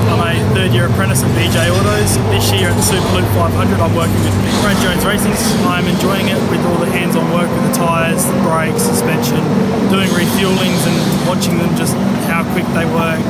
I'm a third-year apprentice at BJ Autos. This year at the Superloop 500, I'm working with Brad Jones Racing. I'm enjoying it with all the hands-on work with the tyres, the brakes, suspension, doing refuelings and watching them just how quick they work,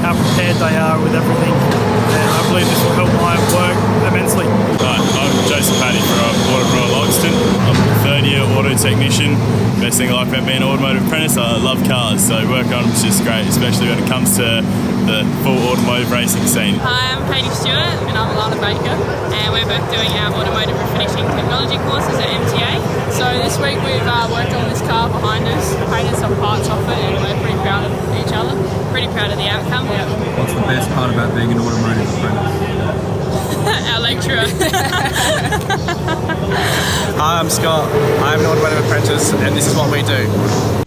how prepared they are with everything. And I believe this will help my work immensely. Hi, I'm Jason Paddy from Waterborough Logston. I'm a third-year auto technician. Best thing I like about being an automotive apprentice, I love cars, so working on them is just great, especially when it comes to the full automotive racing scene. Hi, I'm Katie Stewart and I'm Alana Baker, and we're both doing our automotive refinishing technology courses at MTA. So this week we've worked on this car behind us, painted some parts off it, and we're pretty proud of each other, pretty proud of the outcome. What's the best part about being an automotive apprentice? Our lecturer. Hi, I'm Scott. I'm an automotive apprentice and this is what we do.